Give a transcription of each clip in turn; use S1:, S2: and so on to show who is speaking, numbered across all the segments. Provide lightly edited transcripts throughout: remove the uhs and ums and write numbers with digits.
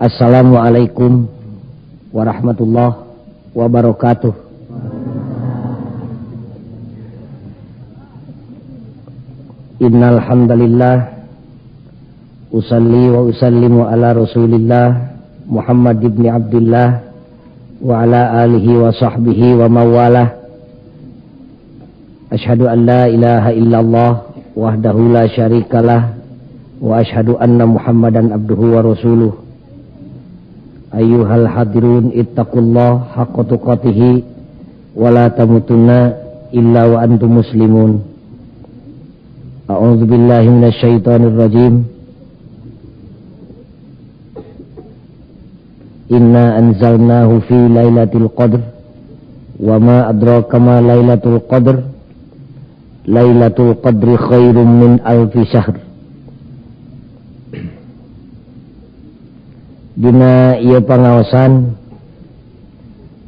S1: Assalamualaikum warahmatullahi wabarakatuh. Innal hamdalillah usalli wa usallimu ala Rasulillah Muhammad ibn Abdullah wa ala alihi wa sahbihi wa mawalah. Asyhadu an la ilaha illallah wahdahu la syarikalah wa asyhadu anna Muhammadan abduhu wa rasuluh. Ayyuhal hadirun ittaqullah haqqa tuqatih wa la tamutunna illa wa antum muslimun. A'udzu billahi minasyaitonir rajim. Inna anzalnahu fi lailatul qadr wa ma adraka ma lailatul qadr. Lailatul qadri khairum min alfi syahr. Dina ieu pangaosan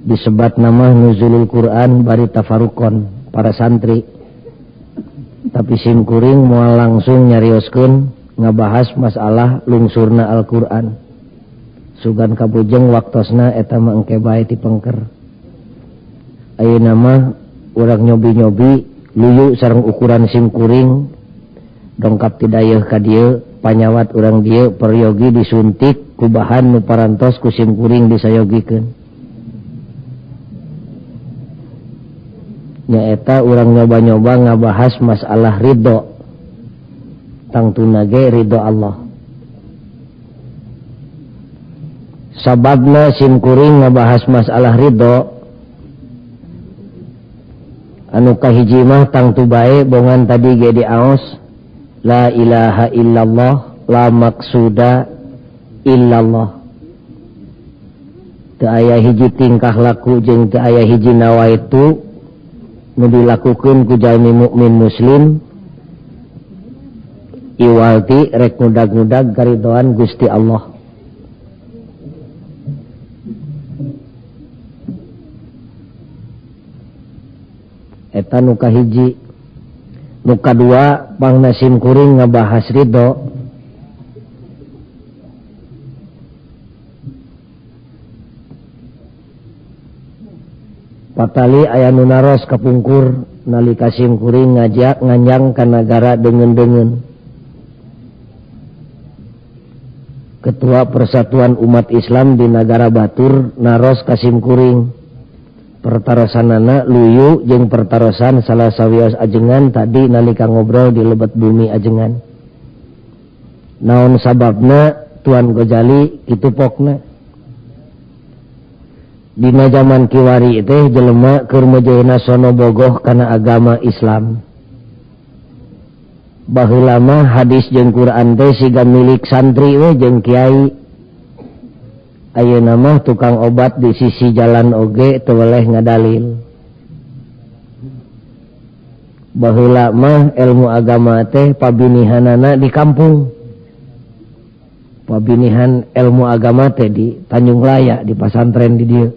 S1: disebat nama nuzulul Quran bari tafarukon para santri. Tapi simkuring moal langsung nyarioskeun ngabahas masalah lungsurna Al-Qur'an. Sugan kabujeng waktosna eta mah engke bae dipengker. Ayeuna mah urang nyobi-nyobi luyu sareng ukuran simkuring dongkap ti dayeuh ka dieu panyawat urang dieu peryogi disuntik ku bahan nu parantos ku simkuring disayogikeun. Nyaeta urang nyoba-nyoba ngabahas masalah ridho tangtuna ge ridho Allah. Sababna simkuring ngabahas masalah ridho anu kahiji mah tangtu bae bongan tadi ge diaos la ilaha illallah la maksuda illallah. Teu aya hiji tingkah laku jeung teu aya hiji nawaitu nu dilakukeun ku jalmi mukmin muslim iwalti rek ngudag-ngudag karidhoan Gusti Allah. Eta nu kahiji. Nu kadua pangna simkuring ngabahas ridho patali aya nu naros kapungkur nalika simkuring ngajak nganjang ka nagara deungeun-deungeun. Ketua Persatuan Umat Islam di Nagara Batur naros ka simkuring. Pertarosanana luyu jeung pertarosan salah sawios ajengan tadi nalika ngobrol di Lebet Bumi ajengan. Naon sababna Tuan Gojali kitu pokna. Dina zaman kiwari teh jelema keur mejeuna sono bogoh kana agama Islam. Baheula mah hadis jeung Quran teh siga milik santri we jeung kiai. Ayeuna mah tukang obat di sisi jalan oge teu weleh ngadalil. Baheula mah ilmu agama teh pabinihanana di kampung. Pabinihan ilmu agama teh di Tanjung Laya di pasantren di dieu.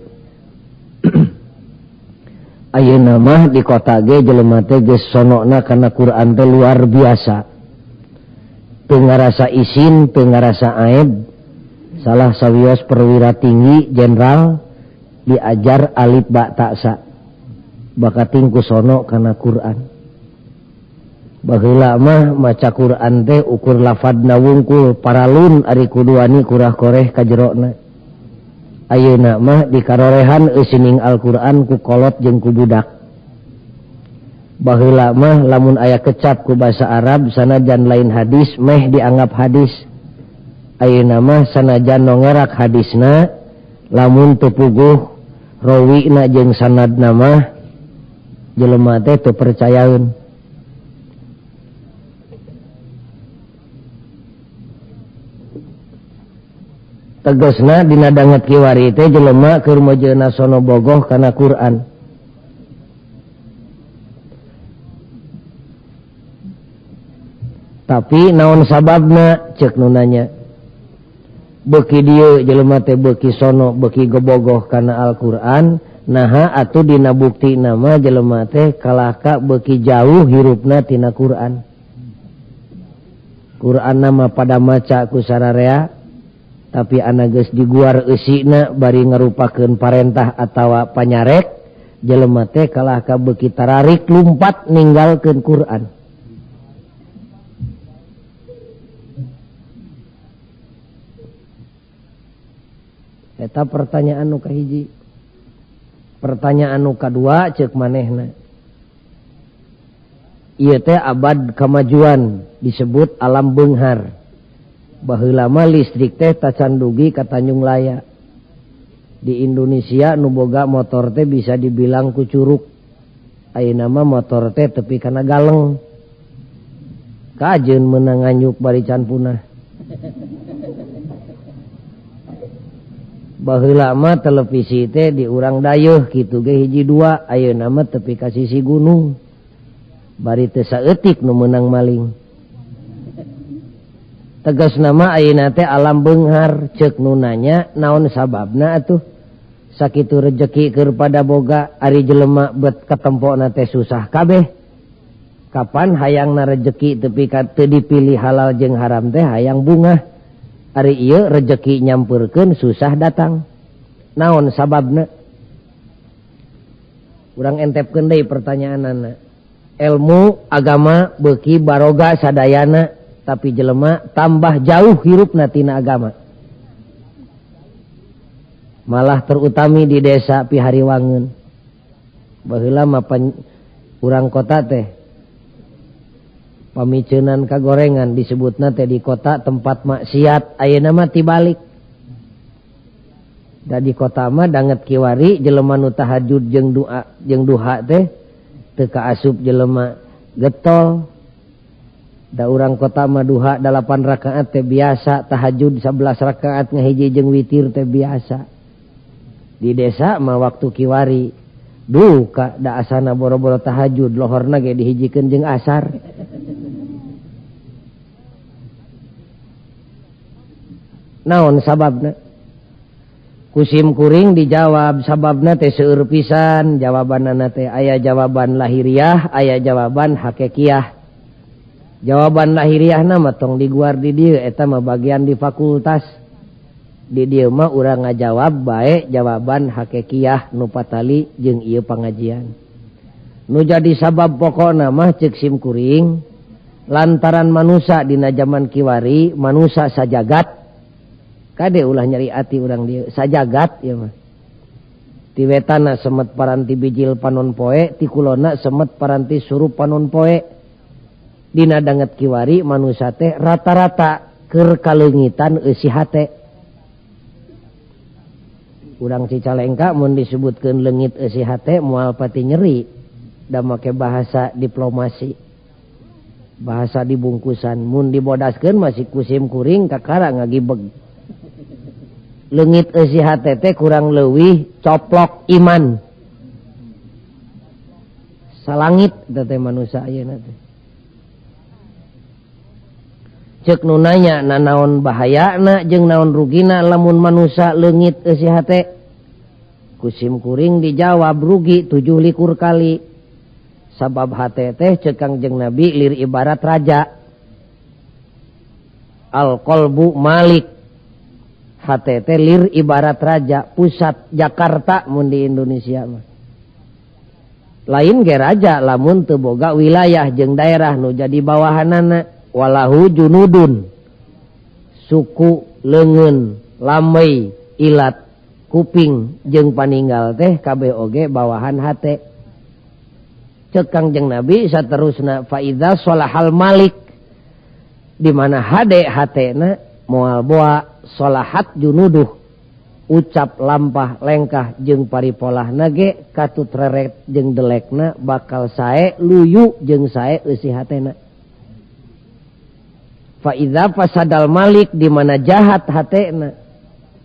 S1: Ayeuna mah di kota ge jelema teh geus sonona kana Quran teh luar biasa. Teu ngarasa isin, teu ngarasa aib. Salah sawios perwira tinggi jenderal diajar alif ba ta sa. Bakating ku sono kana Quran. Baheula mah maca Quran teh ukur lafadna wungkul paralun ari kuduani kurah koreh ka jerona. Ayeuna mah dikarorehan eusining Al-Qur'an ku kolot jeung ku budak. Baheula mah lamun aya kecap ku basa Arab sanajan lain hadis meh dianggap hadis. Ayeuna mah sanajan nongerak hadisna lamun teu puguh rawina jeung sanadna mah jelema teh teu percayaeun. Tegasna dina danget kiwari teh jelema keur mejeuna sono bogoh kana Quran. Tapi naon sababna ceuk nu nanya. Beuki dieu jelema teh beuki sono beuki gobogoh kana Al-Qur'an, naha atuh dina buktina mah jelema teh kalahka beuki jauh hirupna tina Qur'an. Qur'an nama pada maca ku sararea tapi anak geus diguar eusina bari ngarupakeun parentah atawa panyarek, jelema teh kalah ka beuki tararik lumpat ninggalkeun Quran. Eta pertanyaan nu kahiji. Pertanyaan nu kadua ceuk manehna. Ieu teh abad kamajuan disebut alam beunghar. Baheula mah listrik teh tacan dugi ka Tanjung Laya. Di Indonesia nu boga motor teh bisa dibilang ku curug. Ayeuna mah motor teh tepi kana galeng. Kajeun meunang nganyuk bari can punah. Baheula mah televisi teh di urang dayeuh kitu ge hiji dua, ayeuna mah tepi ka sisi gunung. Bari teu saeutik nu meunang maling. Tegasna mah ayeuna teh alam beunghar, ceuk nu nanya naon sababna atuh. Sakitu rejeki keur pada boga, ari jelema bet katempona teh susah kabeh. Kapan hayangna rejeki tepi ka teu dipilih halal jeung haram teh hayang bungah. Ari ieu rejeki nyampeurkeun susah datang. Naon sababna? Urang entepkeun deui pertanyaanana. Ilmu agama beuki baroga sadayana, tapi jelema tambah jauh hirupna tina agama. Malah terutami di desa Pihariwangeun. Baheula mah urang kota teh pamiceunan kagorengan disebutna teh di kota tempat maksiat, ayeuna mah tibalik. Da di kota mah danget kiwari jelema nu tahajud jeung duha teh teu kaasup jelema getol. Da urang kota mah duha 8 rakaat teh biasa, tahajud 11 rakaat ngahiji jeung witir teh biasa. Di desa mah waktu kiwari duka da asana boro-boro tahajud, lohorna ge dihijikeun jeung asar. Naon sababna? Kusim kuring dijawab sababna teh seueur pisan, jawabanana teh aya jawaban lahiriah, aya jawaban hakekiah. Jawaban lahiriahna mah tong diguar di dieu, eta mah bagian di fakultas. Di dieu mah urang ngajawab bae jawaban hakekiah nu patali jeung ieu pangajian. Nu jadi sabab pokona mah ceuk sim kuring, lantaran manusia dina zaman kiwari, manusia sajagat. Kade ulah nyari ati urang dieu, sajagat ieu mah. Ti wetana semet paranti bijil panon poe, ti kulona semet paranti surup panon poe. Dina danget kiwari manusia teh rata-rata keur kaleungitan eusi hate. Urang Cicalengka mun disebutkeun leungit eusi hate moal pati nyeri. Da make bahasa diplomasi. Bahasa dibungkusan, mun dibodaskeun masih kusim kuring kakara ngagibeg. Leungit eusi hate teh kurang leuwih coplok iman. Salangit teh manusia ayeuna teh. Ceuk nu nanya na naon bahayana jeung naon rugina lamun manusia leungit eusi hate. Kusim kuring dijawab rugi 17 kali. Sabab hate teh ceuk Kangjeng Nabi lir ibarat raja. Al qalbu malik. Hate teh lir ibarat raja, pusat Jakarta mun di Indonesia mah. Lain ge raja lamun teu boga wilayah jeung daerah nu jadi bawahanana. Walahu junudun, suku, leungeun, lamei, ilat, kuping jeung paninggal teh kabeh oge bawahan hate. Ceuk Kangjeng Nabi saterusna fa idza shalahal malik, di mana hade hatena moal boa shalahat junuduh, ucap lampah lengkah jeung paripolahna ge katut reret jeung delekna bakal sae luyu jeung sae eusi hatena. Fa idza fasadal malik, di mana jahat hatena,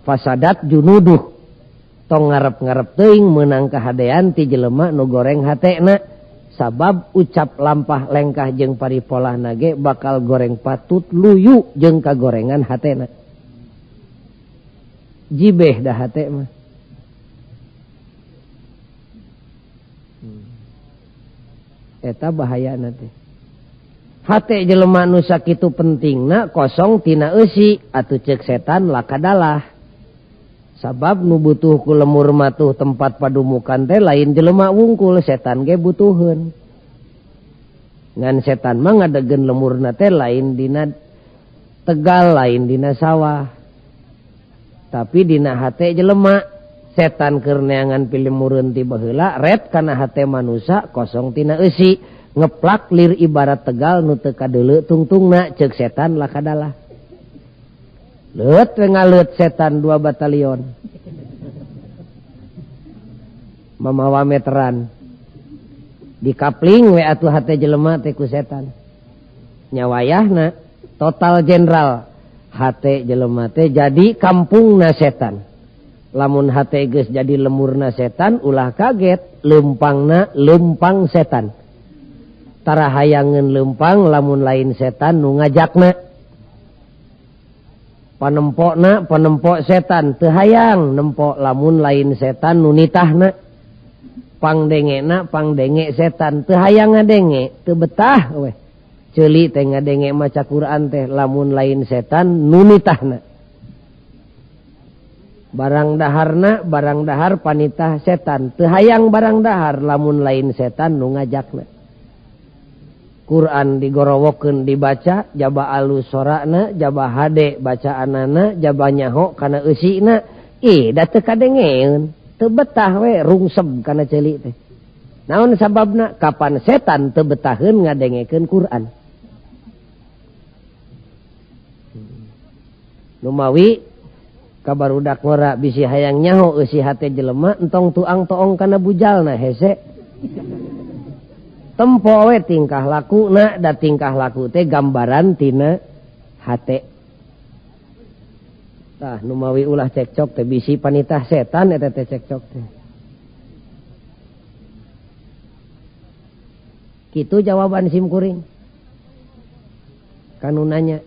S1: fasadat junuduh, tong ngarep-ngarep teuing meunang kahadean ti jelema nu goreng hatena, sabab ucap lampah lengkah jeung paripolahna ge bakal goreng patut luyu jeung kagorengan hatena. Jibeh dah hate mah. Eta bahayana teh. hate jelema nu sakitu pentingna kosong tina eusi atuh ceuk setan lakadalah. Sabab nu butuh ku lemur matuh tempat padumukan teh lain jelema wungkul, setan ge butuheun. Ngan setan mah ngadegen lemurna teh lain dina Tegal, lain dina sawah. Tapi dina hate jelema setan keur neangan pilemureun ti baheula ret kana hate manusia kosong tina eusi ngeplak lir ibarat Tegal nu teu kadeuleu tungtungna ceuk setan lakadalah. Leut we ngaleut setan 2 batalion. Mamawa meteran. Dikapling we atuh hate jelema teh ku setan. Nyawayahna total jenderal hate jelema teh jadi kampungna setan. Lamun hate geus jadi lemurna setan ulah kaget leumpangna leumpang setan. Tara hayangeun leumpang lamun lain setan nu ngajakna. Panempokna panempok setan teu hayang nempok lamun lain setan nu nitahna. Pangdengena pangdenge setan teu hayang ngadenge teu betah we. Ceuli teh ngadenge maca Quran teh lamun lain setan nu nitahna. Barang dahar panitah setan teu hayang barang dahar lamun lain setan nu ngajakna. Quran digorowokeun dibaca jaba alus sorana jaba hade bacaanana jaba nyaho kana eusina da teu kadengeun teu betah we rungseb kana ceuli teh. Naon sababna? Kapan setan teu betaheun ngadengekeun Quran. Numawi kabarudak ngora bisi hayang nyaho eusi hate jelema entong tuang toong kana bujalna hese. Tempo we tingkah lakuna da tingkah laku teh gambaran tina hate. Tah numawi ulah cekcok teh bisi panitah setan eta teh cekcok teh. Kitu jawaban simkuring. Kanu nanya.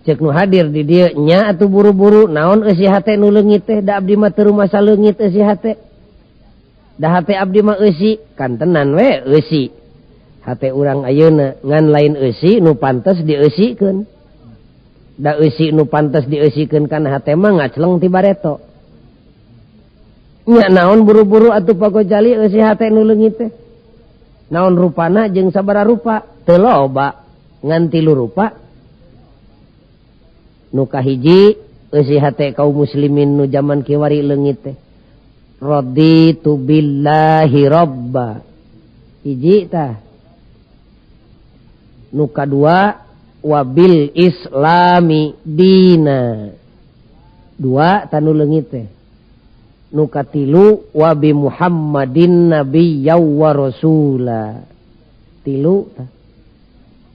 S1: Cek nu hadir di dieu nya atuh buru-buru naon eusi hate nu leungit teh da abdi mah teu rumasa leungit eusi hate. Da hate abdi mah eusi kan tenan we eusi. Hate urang ayeuna ngan lain eusi nu pantes dieusikeun. Da eusi nu pantes dieusikeun kan hate mah ngacleng ti bareto. Nya naon buru-buru atuh pagojali eusi hate nu leungit teh. Naon rupana jeung sabaraha rupa? Teu loba ngan 3 rupa. Nu kahiji eusi hate kaum muslimin nu zaman kiwari leungit teh. Raditu billahi robba. Hiji tah. Nu kadua wabil islami dina. 2 tanu leungit teh. Nu katilu wabi Muhammadin nabiyya wa rasula. 3 tah.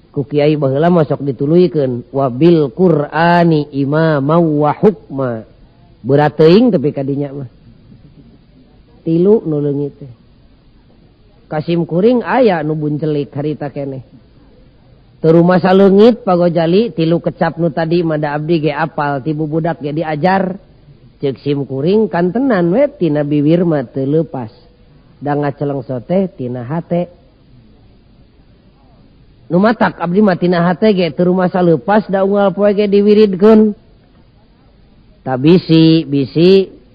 S1: Ku kiai baheula masok dituluykeun wabil Qur'ani imama wa hukma. Berat teuing tapi kadinya mah. 3 nu leungit teh. Kasim kuring aya nu buncelik harita keneh. Teu rumasa leungit pagojali 3 kecap nu tadi mada abdi ge apal ti bubudak ge diajar. Ceuk sim kuring kan tenan we tina bibir mah teu leupas. Da ngacelengso teh tina hate. Nu matak abdi mah tina hate ge teu rumasa leupas da unggal poe ge diwiridkeun. Ta bisi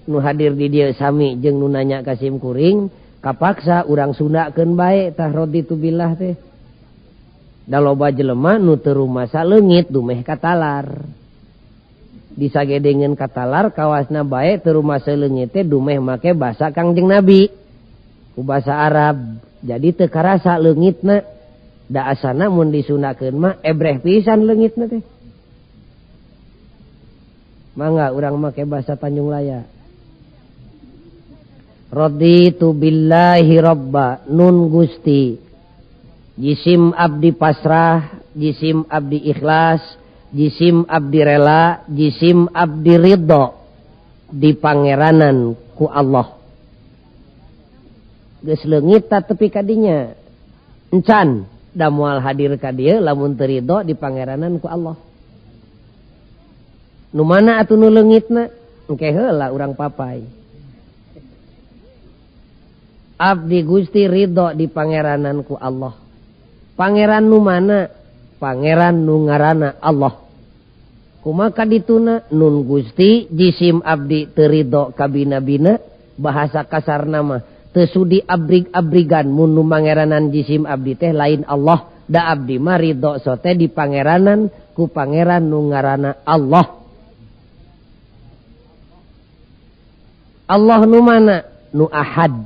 S1: nu hadir di dieu sami jeung nu nanya ka sim kuring kapaksa urang sundakeun bae tah raditu billah teh. Da loba jelema nu teu rumasa leungit dumeh katalar. Disagedengeun katalar kawasna bae teu rumasa leungit teh dumeh make basa Kangjeng Nabi. Ku basa Arab. Jadi teu karasa leungitna. Da asana mun disundakeun mah ebreh pisan leungitna teh. Mangga urang make basa Tanjung Laya. Raditu billahi robba nun Gusti. Jisim abdi pasrah, jisim abdi ikhlas, jisim abdi rela, jisim abdi ridho di pangeranan ku Allah. Geus leungit ta tepi kadinya. Encan da moal hadir ka dieu lamun teu ridho di pangeranan ku Allah. Nu mana atuh nu leungitna? Engke heula urang papai. Abdi Gusti ridho di pangeranan ku Allah. Pangeran nu mana? Pangeran nu ngaranna Allah. Kumaha dituna nun Gusti jisim abdi teu ridho ka bina-bina, bahasa kasar nama teu sudi abrig-abrigan mun nu mangeranan jisim abdi teh lain Allah, da abdi mah ridho sote di pangeranan ku pangeran nu ngaranna Allah. Allah nu mana? Nu ahad,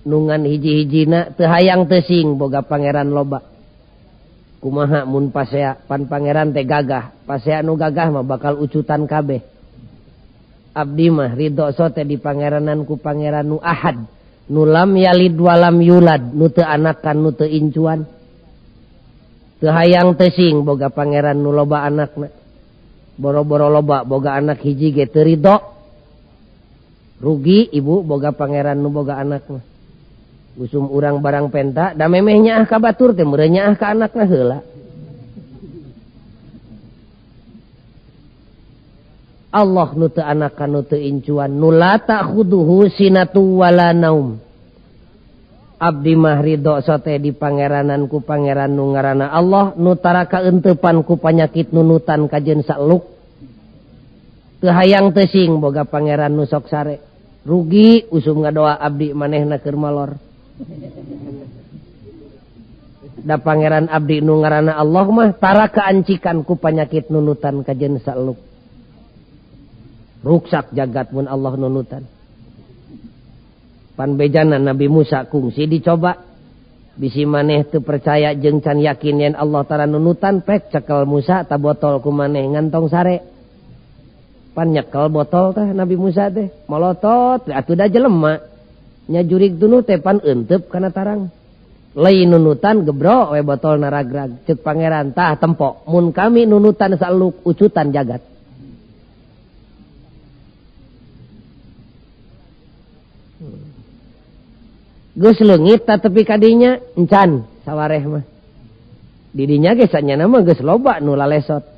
S1: nu ngan hiji-hijina teu hayang teu sing boga pangeran loba. Kumaha mun pasea pan pangeran teh gagah, pasea nu gagah mah bakal ucutan kabeh. Abdi mah ridho sote di pangeranan ku pangeran nu ahad, nu lam yalid walam yulad, nu teu anakan nu teu incuan. Teu hayang teu sing boga pangeran nu loba anakna. Boro-boro loba boga anak hiji ge teu ridho. Rugi ibu boga pangeran nu boga anak mah. Usum urang barang penta da memehnya ah ka batur teh meureunnya ah ka anakna heula. Allah nu teu anakan nu teu incuan, nu la ta'khuduhu sinatu wala naum. Abdi mah ridho sote di pangeranan ku pangeran nu ngaranna Allah, nu tara kaeuntepan ku panyakit nunutan kajeun saluk. Teu hayang teu sing boga pangeran nu sok sare. Rugi usum ngadoa abdi manehna keur malor. Da pangeran abdi nu ngaranna Allah mah tara kaancikan ku panyakit nunutan kajeun saluk. Ruksak jagat mun Allah nunutan. Pan bejana Nabi Musa kungsi dicoba. Bisi maneh teu percaya jeung can yakin yen Allah tara nunutan pek cekel Musa ta botol ku maneh ngantong sare. Pan nyekel botol teh Nabi Musa teh molotot atuh da jelema nya jurig tunu teh pan euteup kana tarang. Lain nunutan gebro we botol naragrag ceuk pangeran tah tempo mun kami nunutan saluk ucutan jagat. Geus leungit ta tepi kadinya encan sawareh mah. Di dinya ge sanyana mah geus loba nu lalesot.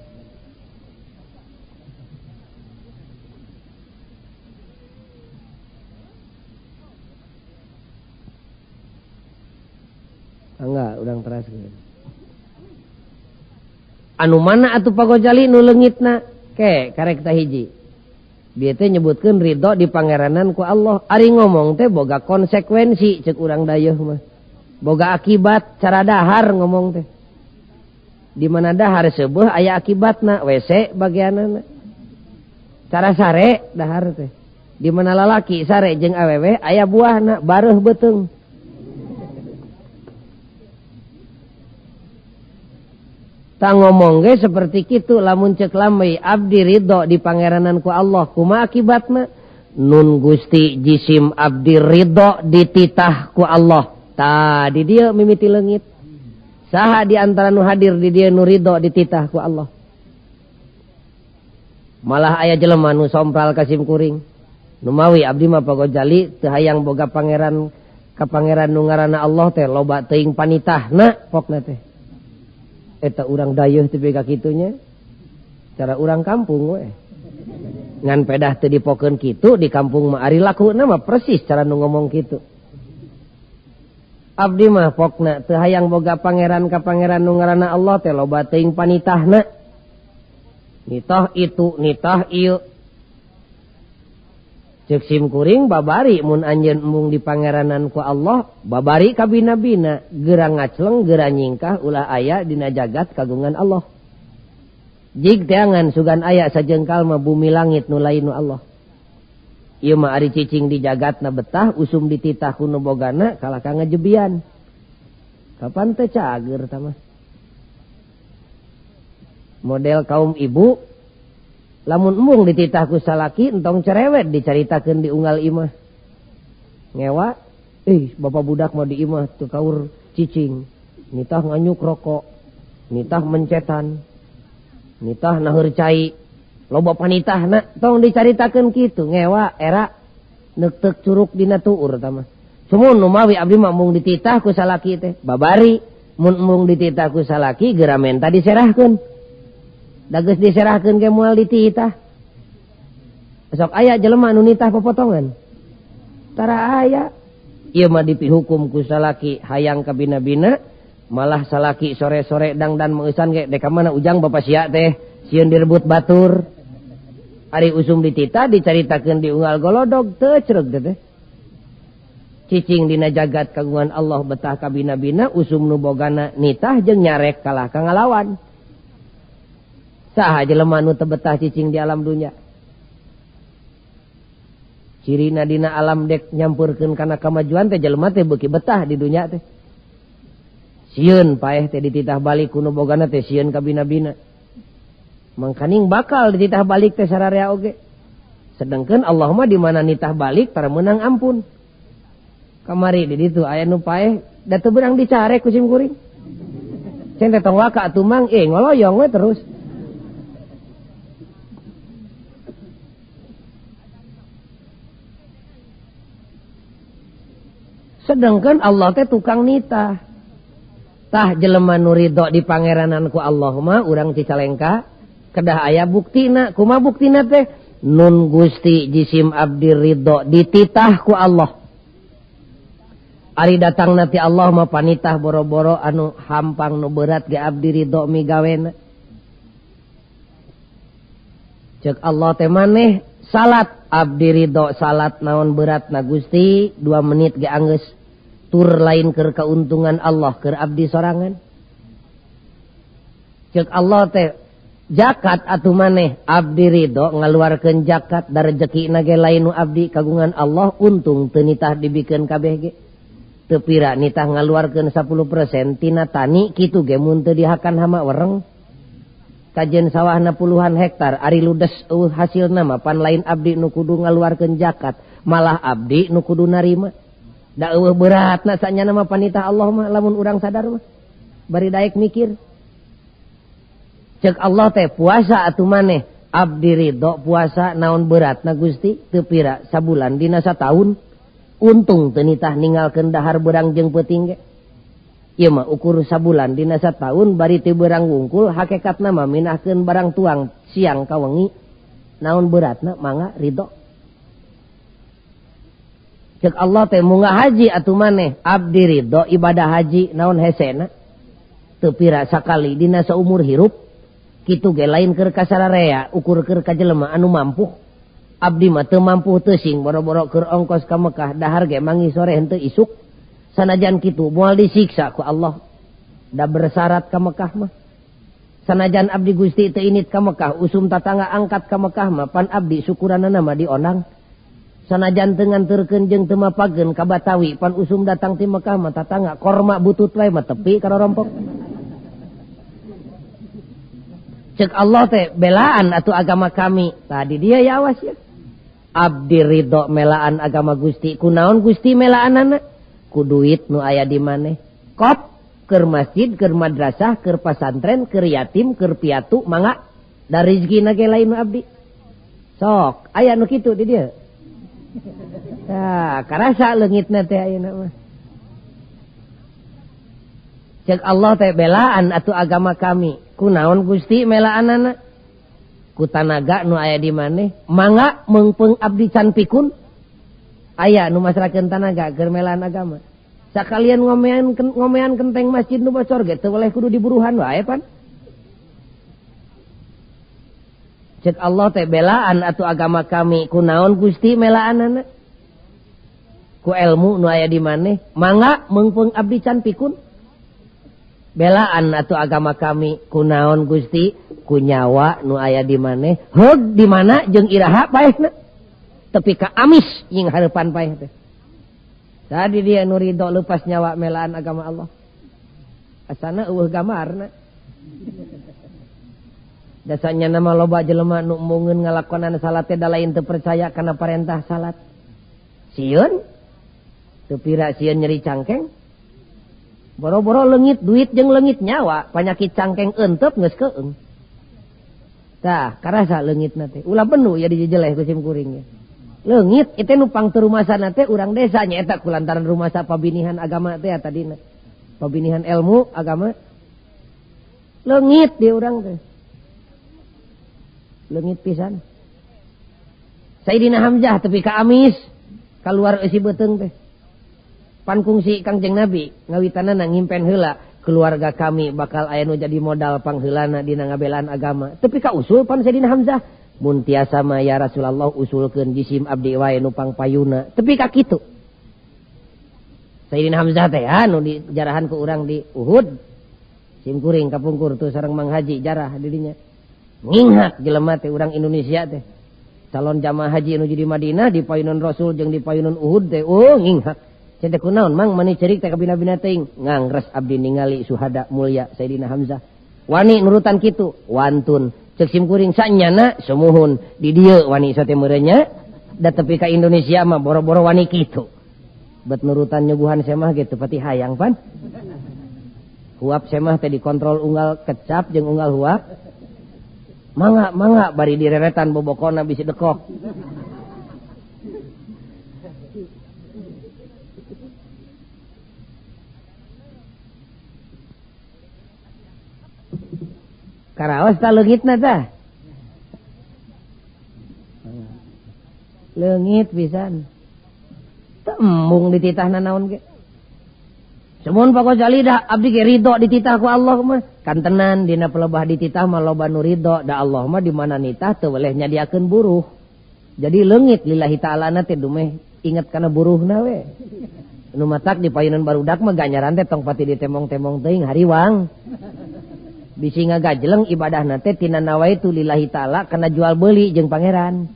S1: Enggak, udang teraskeun. Anu mana atuh pagojali nu leungitna? Ke karek tah hiji. Bieu teh nyebutkeun ridho di pangeranan ku Allah. Ari ngomong teh boga konsekuensi ceuk urang dayeuh mah. Boga akibat cara dahar ngomong teh. Di mana dahar seubeuh aya akibatna, WC bagianana. Cara sare dahar teh. Di mana lalaki sare jeung awewe aya buahna bareuh beuteung. Tak ngomong ge seperti kitu lamun ceuk lambai abdi ridho di pangeranan ku Allah kumaha akibatna nun Gusti jisim abdi ridho dititah ku Allah tah di dieu mimiti leungit saha di antara nu hadir di dieu nu ridho dititah ku Allah malah aya jelema nu sompral ka sim kuring nu mawi abdi mah pagojali teu hayang boga pangeran ka pangeran nu ngaranna Allah teh loba teuing panitahna pokna teh. Eta urang dayeuh teu bega kitunya. Cara urang kampung we. Ngan pedah teu dipokeun kitu di kampung mah ari lakuna mah persis cara nu ngomong kitu. Abdi mah pokna teu hayang boga pangeran ka pangeran nu ngaranna Allah teh loba teuing panitahna. Nitah itu, nitah ieu. Ceuk sim kuring babari mun anjeun embung di pangeranan ku Allah babari ka bina-bina geura ngacleng geura nyingkah ulah aya dina jagat kagungan Allah. Jig teangan sugan aya sajengkal mah bumi langit nu lain nu Allah. Ieu mah ari cicing di jagatna betah usum dititah ku nu bogana kalaka ngajebian. Kapan teh cager tah mah. Model kaum ibu lamun embung dititah ku salaki entong cerewet dicaritakeun di unggal imah. Ngewa, bapak budak mah di imah teu kaur cicing. Nitah nganyuk rokok, nitah mencetan, nitah naheur cai. Loba panitahna tong dicaritakeun kitu ngewa era neuk-teuk curug dina tuur tah mah. Sumun nu mawi abdi mah mung dititah ku salaki teh babari, mun embung dititah ku salaki geura menta diserahkeun. Dageus diserahkeun ke moal dititah. Sok aya jelema nu nitah popotongan. Tara aya. Ieu mah dipihukum ku salaki hayang ka bina-bina Malah salaki sore-sore dangdan meusan ge deka mana ujang bapak sia teh sieun direbut batur. Ari usum ditita dicaritakeun di unggal golodog teu ceureuh teh. Cicing dina jagat kagungan Allah betah kabina-bina usum nu bogana nitah jeung nyarek kalah ka ngalawan. Saha jelema nu teu betah cicing di alam dunya. Cirina dina alam dek nyampurkeun kana kamajuan teh jelema teh beuki betah di dunya teh. Sieun paeh teh dititah balik ku nu bogana teh sieun kabina-bina. Mangkaning bakal dititah balik teh sararea oge. Sedengkeun Allah mah di mana nitah balik tara meunang ampun. Kamari di ditu aya nu paeh da teu beurang dicarek ku sim kuring. Cen teh tong waka atuh mang ngoloyong we terus. Sedengkeun Allah teh tukang nitah. Tah jelema nu ridho di pangeranan ku Allah mah urang Cicalengka kedah aya buktina. Kumaha buktina teh? Nun Gusti jisim abdi ridho dititah ku Allah. Ari datang nanti Allah mah panitah boro-boro anu hampang nu berat ge abdi ridho migawena. Ceuk Allah teh maneh salat abdi ridho salat naon berat na Gusti 2 menit ge anggeus. Tur lain keur kauntungan Allah keur abdi sorangan. Ceuk Allah teh zakat atuh maneh abdi ridho ngaluarkeun zakat da rezekina ge lain nu abdi kagungan Allah untung teu nitah dibikeun kabeh ge. Teu pira nitah ngaluarkeun 10% tina tani kitu ge mun teu dihakan hama wereng. Kajen sawahna puluhan hektar ari ludes hasilna mah pan lain abdi nu kudu ngaluarkeun zakat, malah abdi nu kudu narima. Da eueuh beratna sanyana mah panitah Allah mah lamun urang sadar mah. Bari daek mikir. Ceuk Allah teh puasa atuh maneh abdi ridho puasa naon beratna Gusti teu pira sabulan dina sataun. Untung teu nitah ninggalkeun dahar beurang jeung peuting ge. Ieu mah ukur sabulan dina sataun bari teu beurang wungkul hakikatna mah minahkeun barang tuang siang ka wengi. Naon beratna mangga ridho. Ceuk Allah teh munggah haji atuh maneh abdi ridho ibadah haji naon hesena. Teu pira sakali dina saumur hirup. Kitu ge lain keur kasararea ukur keur ka jelema anu mampu. Abdi mah teu mampu teu sing boro-boro keur ongkos ka Mekah dahar ge mangi sore henteu isuk. Sanajan kitu moal disiksa ku Allah. Da bersyarat ka Mekah mah. Sanajan abdi Gusti teu init ka Mekah usum tatangga angkat ka Mekah mah pan abdi syukuranana mah dionang. Sanajan teu nganterkeun jeung teu mapageun ka Batawi pan usum datang ti Mekah mah tatangga korma butut wae mah tepi karorompok. Cek Allah teh belaan atuh agama kami. Tadi dia ya awas ya. Abdi ridho melaan agama Gusti. Kunaon Gusti melaanana? Ku duit nu aya di maneh. Kop keur masjid, keur madrasah, keur pasantren, keur yatim, keur piatu, mangga da rezekina ge lain nu abdi. Sok, aya nu kitu di dieu. Tah, karasa leungitna teh ayeuna mah. Cek Allah teh belaan atuh agama kami. Kunaon Gusti melaanana? Ku tanaga nu aya di maneh mangga meungpeung abdi can pikun. Aya nu masrakeun tanaga keur melaan agama. Sakalian ngomean kenteng masjid nu bocor ge teu boleh kudu diburuhan wae pan. Cek Allah teh belaan atuh agama kami. Kunaon Gusti melaanana? Ku ilmu nu aya di maneh mangga meungpeung abdi can pikun. Belaan atuh agama kami. Kunaon Gusti? Ku nyawa nu aya di maneh heug di mana jeung iraha paehna tepi ka amis jeung hareupan paeh teh. Tadi dia nu ridho leupas nyawa melaan agama Allah. Asana eueuh gamarna. Dasanya nama loba jelema nu mungeun ngalakonan salat teh da lain teu percaya kana parentah salat. Sieun teu pira sieun nyeri cangkeng. Boro-boro leungit duit jeung leungit nyawa, panyakit cangkeng euteup geus keung. Tah, karasa leungitna teh. Ulah benu ya dijejeleh ku sim kuring. Leungit itu nu pangteu rumasana teh urang desa nya eta kulantaran rumasa pabinihan agama teh tadina. Pabinihan ilmu agama. Leungit di urang teh. Leungit pisan. Sayyidina Hamzah tepi ka amis, kaluar eusi beuteung teh. Pan kungsi Kangjeng Nabi ngawitanana ngimpen heula keluarga kami bakal aya nu jadi modal pangheulana dina ngabelaan agama. Tapi ka usul pan Sayyidina Hamzah. Mun tiasa mah ya Rasulullah usulkeun jisim abdi wae nu pangpayuna. Tapi ka kitu. Sayyidina Hamzah teh anu dijarahan ku urang di Uhud. Sim kuring kapungkur tuh sareng Mang Haji jarah dirinya. Nginghat jelema teh urang Indonesia teh. Calon jamaah haji anu di Madinah di payunan Rasul jeung di payunan Uhud teh nginghat. Cete kunaon Mang mani cerik teh ka bina-bina teuing ngangres abdi ningali suhada mulia Sayyidina Hamzah. Wani nurutan kitu wantun ceuk sim kuring sanyana sumuhun di dieu wani ieu teh meureunnya da tepi ka Indonesia mah boro-boro wani kitu. Bet nurutan nyuguhan semah gitu pati hayang pan. Huap semah teh dikontrol unggal kecap jeung unggal huap. Mangga bari direretan bobokona bisi dekok. Karaos ta leungitna tah. Leungit pisan. Tembung dititahna naon ge. Semun Pak Ghazali dah abdi ge ridho dititah ku Allah mah. Kan tenan dina pelebah dititah mah loba nu ridho da Allah mah di mana nitah teu weleh nyadiakeun buruh. Jadi leungit lillahi ta'ala na teh dumeh inget kana buruhna we. Nu matak di payunan barudak mah ganyaran teh tong pati ditemong-temong teuing hariwang. Bisi ngagajleng ibadahna teh tina nawaitu lillahi ta'ala kana jual beuli jeung pangeran.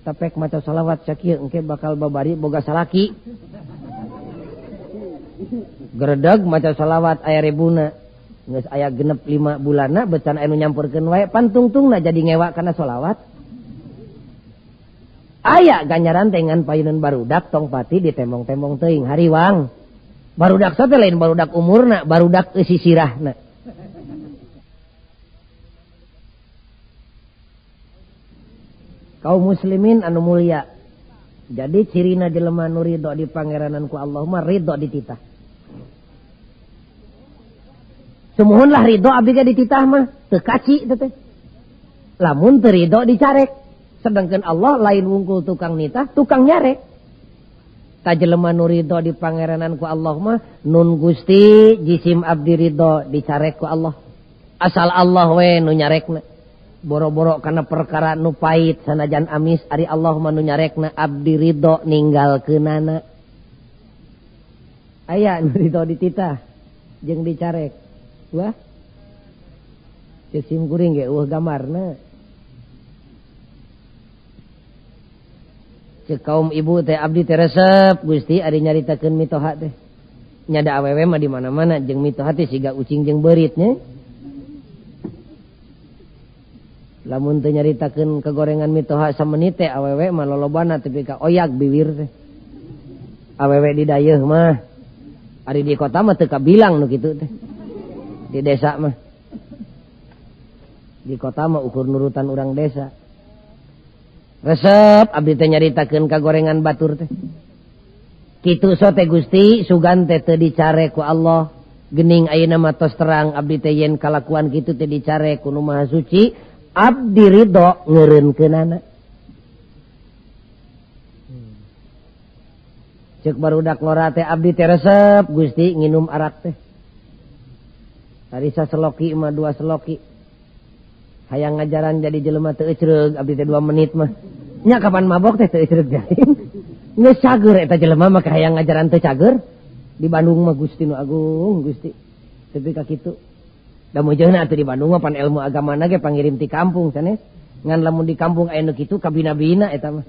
S1: Tapek maca salawat sakieu engke bakal babari boga salaki. Geredeg maca salawat aya ribuna. Geus aya genep 5 bulanna becan anu nyampurkeun wae pantungtungna jadi ngewa kana salawat. Aya ganjaran teh ngan payunan barudak tong pati ditemong-temong teuing hariwang. Barudak teh lain barudak umurna, barudak eusi sirahna. Kaum muslimin anu mulia. Jadi cirina jelema nu ridho di pangeranan ku Allah mah ridho dititah. Semuhun lah ridho abdi ge dititah mah teu kaci teh. Lamun teu ridho dicarek. Sedangkan Allah lain wungkul tukang nitah, tukang nyarek. Ta jelema nu ridho di pangeranan ku Allah mah nun Gusti jisim abdi ridho dicarek ku Allah. Asal Allah we nu nyarekna. Boro-boro kana perkara nu pait sanajan amis ari Allah mah nu nyarekna abdi ridho ninggalkeunana. Aya nu ridho dititah jeung dicarek. Wah. Ceuk sim kuring ge eueuh gamarna. Ceuk kaum ibu teh abdi teh resep Gusti ari nyaritakeun mitoha teh. Nyada awewe mah di mana-mana jeung mitoha teh siga ucing jeung beurit nya. Lamun teu nyaritakeun kegorengan mitoha samenit teh awewe mah lolobana tepi ka oyak bibir teh. Awewe di dayeuh mah ari di kota mah teu kabilang nu kitu teh. Di desa mah. Di kota mah ukur nurutan urang desa. Resep abdi teh nyaritakeun kagorengan batur teh. Kitu so teh Gusti sugan teh teu dicare ku Allah. Geuning ayeuna mah tos terang abdi teh yen kalakuan kitu teh dicare ku Nu Maha Suci. Abdi ridho ngeureunkeunana. Ceuk barudak ngora teh abdi teh resep Gusti nginum arak teh. Tari saseloki mah 2 seloki. Hayang ngajaran jadi jelema teu ecreug abdi teh 2 menit mah. Nya kapan mabok teh teu ecreug jaring. Geus cager eta jelema mah hayang ngajaran teu cager. Di Bandung mah Gusti nu agung Gusti. Tapi ka kitu. Da meujeunna atuh di Bandung mah pan ilmu agamana ge pangirim ti kampung sanes. Ngan lamun di kampung aya nu kitu kabina-bina eta mah.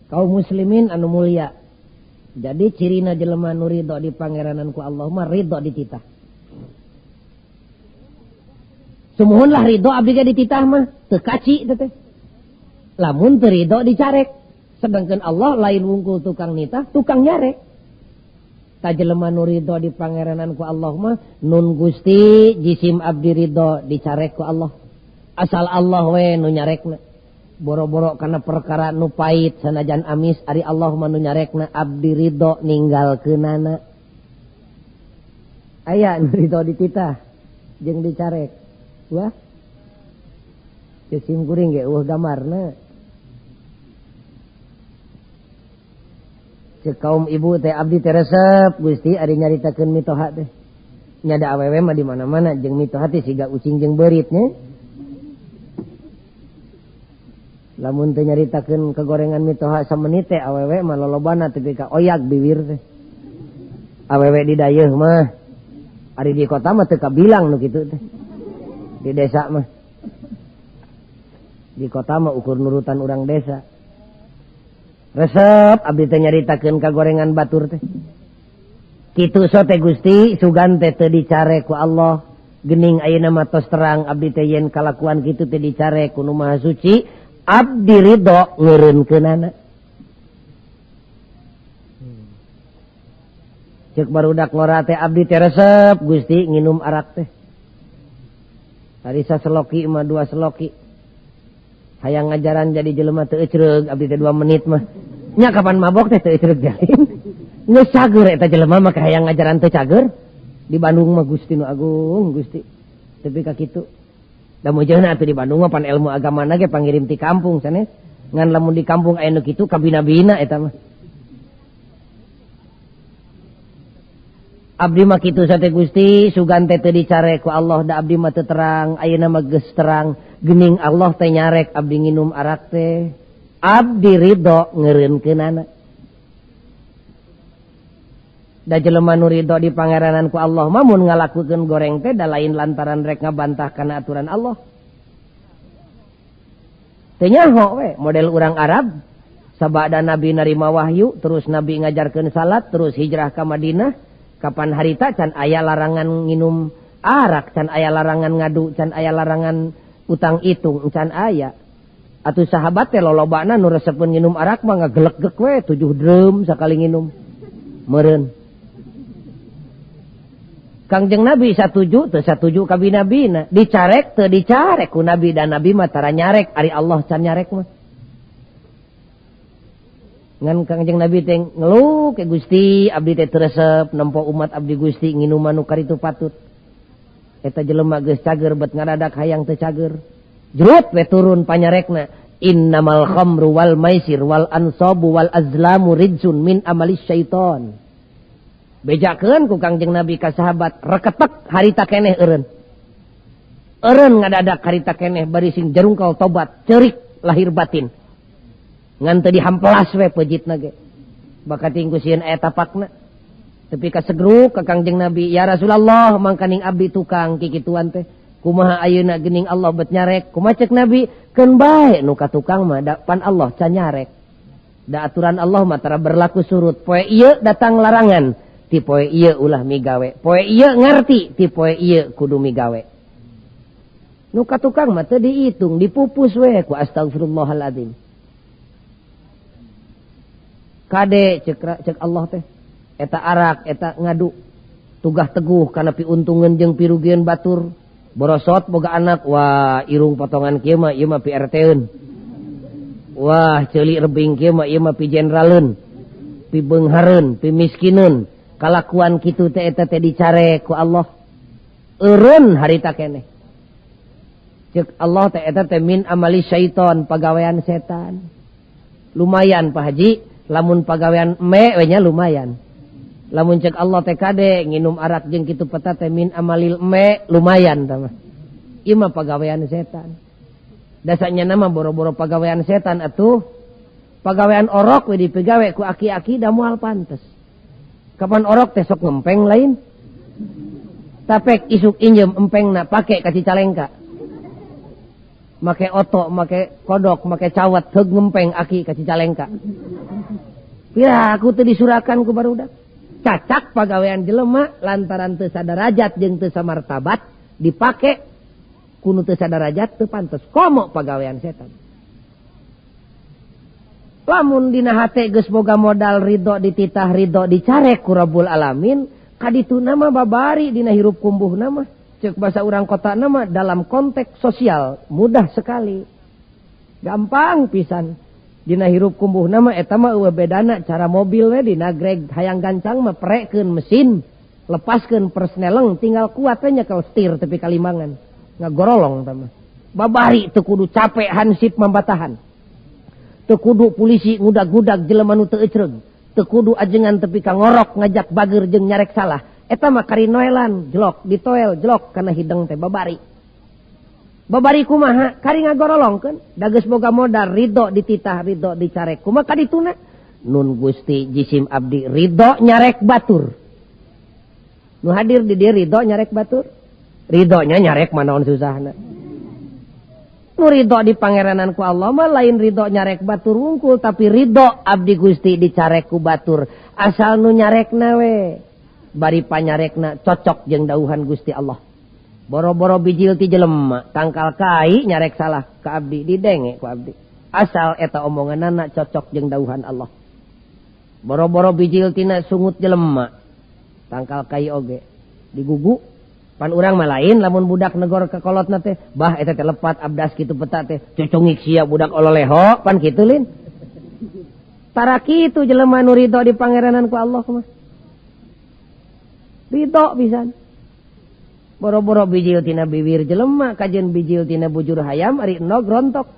S1: Kaum muslimin anu mulia. Jadi cirina jelema nu ridho di pangeranan ku Allah mah ridho dititah. Sumuhun lah ridho abdi ge dititah mah teu kaci teh. Lamun teu ridho dicarek. Sedangkan Allah lain wungkul tukang nitah, tukang nyarek. Ta jelema nu ridho di pangeranan ku Allah mah nun Gusti jisim abdi ridho dicarek ku Allah. Asal Allah we nu nyarekna. Boro-boro kana perkara nu pait sanajan amis ari Allah mah nu nyarekna abdi ridho ninggalkeunana. Aya nu ridho dititah jeung dicarek. Wah. Ceuk sim kuring ge eueuh gamarna. Cek kaum ibu teh abdi teh resep Gusti ari nyaritakeun mitoha teh. Nyada awewe mah di mana-mana jeung mitoha teh siga ucing jeung beurit nya. Lamun teu nyaritakeun kegorengan mitoha samenit teh awewe mah lolobana teh ka oyak bibir teh. Awewe di dayeuh mah ari di kota mah teu kabilang nu kitu teh. Di desa mah. Di kota mah ukur nurutan urang desa. Resep abdi teh nyaritakeun kagorengan batur teh. Kitu so teh Gusti sugan teh teu dicare ku Allah. Geuning ayeuna mah tos terang abdi teh yen kalakuan kitu teh dicare ku Nu Maha Suci, abdi ridho ngeureunkeunana. Ceuk barudak ngora teh abdi teh resep Gusti nginum arak teh. Tadi saseloki mah 2 seloki. Hayang ngajaran jadi jelema teu ecreug abdi teh 2 menit mah. Nya kapan mabok teh teu ecreug jalin. Geus cager eta jelema mah hayang ngajaran teu cager. Di Bandung mah Gusti nu agung Gusti. Tapi ka kitu. Da mujeunna atuh di Bandung mah pan ilmu agamana ge pangirim ti kampung sanes. Ngan lamun di kampung aya nu kitu kabina-bina eta mah. Abdi mah kitu sate Gusti sugan teh teu dicare ku Allah da abdi mah teu terang ayeuna mah geus terang geuning Allah teh nyarek abdi nginum arak teh abdi ridho ngeureunkeunana. Da jelema nu ridho di pangeranan ku Allah mah mun ngalakukeun goreng teh da lain lantaran rek ngabantah kana aturan Allah. Teu nyaho we model urang Arab sabada Nabi narima wahyu terus Nabi ngajarkeun salat terus hijrah ka Madinah. Kapan harita can aya larangan nginum arak, can aya larangan ngadu, can aya larangan utang itung, can aya. Atuh sahabat teh lolobana nu resepkeun nginum arak mah ngagelegek we 7 drum sakali nginum. Meureun. Kangjeng Nabi satuju teu satuju ka bina-bina, dicarek teu dicarek ku Nabi dan Nabi mah tara nyarek, ari Allah can nyarek mah. Ngan Kangjeng Nabi teh ngeluh ke Gusti abdi teh teu resep nempo umat abdi Gusti nginuman nu karitu patut. Eta jelema geus cager bet ngaradak hayang teu cager. Jerut we turun panyarekna innamal khamru wal maisir wal ansabu wal azlamu rijsun min amalis syaiton. Bejakeun ku Kangjeng Nabi ka sahabat reketek harita keneh eureun. Eureun ngadadak harita keneh bari sing jarungkal tobat ceurik lahir batin. Ngan teu dihampelas we peujitna ge. Baka tingku sieun aya tapakna. Tepi ka segruk ka Kangjeng Nabi, "Ya Rasulullah, mangkaning abdi tukang kikituan teh. Kumaha ayeuna geuning Allah bet nyarek?" Kumaha ceuk Nabi? "Keun bae nu ka tukang mah da pan Allah can nyarek." Da aturan Allah mah tara berlaku surut. Poe ieu datang larangan, ti poe ieu ulah migawe. Poe ieu ngarti, ti poe ieu kudu migawe. Nu ka tukang mah teu diitung, dipupus we ku astagfirullahaladzim. Kade cek Allah teh eta arak eta ngadu tugah teguh kana piuntungan jeung pirugieun batur borosot boga anak wah irung potongan kieu mah ieu mah pi RT-eun wah ceuli rebing kieu mah ieu mah pi jenderaleun pi beunghareun pi miskineun kalakuan kitu teh eta teh dicare ku Allah eureun harita keneh cek Allah teh eta teh min amali syaiton pagawean setan lumayan Pak Haji lamun pagawean me we nya lumayan. Lamun cek Allah teh kade nginum arak jeung kitu peta teh min amalil me lumayan tah mah. Ieu mah pagawean setan. Dasanya nama boro-boro pagawean setan atuh. Pagawean orok we dipegawe ku aki-aki da moal pantes. Kapan orok teh sok ngempeng lain. Tapek isuk injem empengna pake ka Cicalengka. Make oto, make kodok, make cawat heug ngempeng aki ka Cicalengka. Ya aku teu disurakan ku barudak. Cacak pagawean jelema lantaran teu sadarajat jeung teu samartabat dipake kudu teu sadarajat teu pantes. Komo pagawean setan. Lamun dina hate geus boga modal ridho dititah ridho dicarek ku Rabbul Alamin, kadituna mah babari dina hirup kumbuhna mah. Ceuk basa urang kota mah dalam konteks sosial mudah sekali. Gampang pisan. Dina hirup kumbuh nama eta mah eueuh bedana cara mobil we dina greg hayang gancang mah prekeun mesin lepaskeun persneleng tinggal kuat we nyekel setir tepi kalimbangan ngagorolong tah mah babari teu kudu capek hansip mambatahan teu kudu polisi ngudag-gudag jelema nu teu ecreug
S2: teu kudu ajengan tepi ka ngorok ngajak bager jeung nyarek salah. Eta mah karinoelan jelok ditoel jelok kana hideng teh babari. Babari kumaha kari ngagorolongkeun da geus boga modal ridho dititah ridho dicarek kumaha kadituna nun Gusti jisim abdi ridho nyarek batur. Nu hadir di dieu ridho nyarek batur. Ridhonya nyarek manaon susahna. Nu ridho di pangeranan ku Allah mah lain ridho nyarek batur wungkul tapi ridho abdi Gusti dicarek ku batur. Asal nu nyarekna we bari panyarekna cocok jeung dauhan Gusti Allah. Boro-boro bijil ti jelema tangkal kai nyarek salah ka abdi didenge ku abdi. Asal eta omonganna cocok jeung dauhan Allah. Boro-boro bijil tina sungut jelema tangkal kai oge digugu. Pan urang mah lain lamun budak negor ka kolotna teh bah eta teh lepat abdas kitu peta teh cucungik sia budak ololeho pan kitu lin. Tara kitu jelema nu ridho di pangeranan ku Allah mah. Ridho pisan. Boro-boro bijil tina bibir jelema kajen bijil tina bujur hayam ari enog rontok.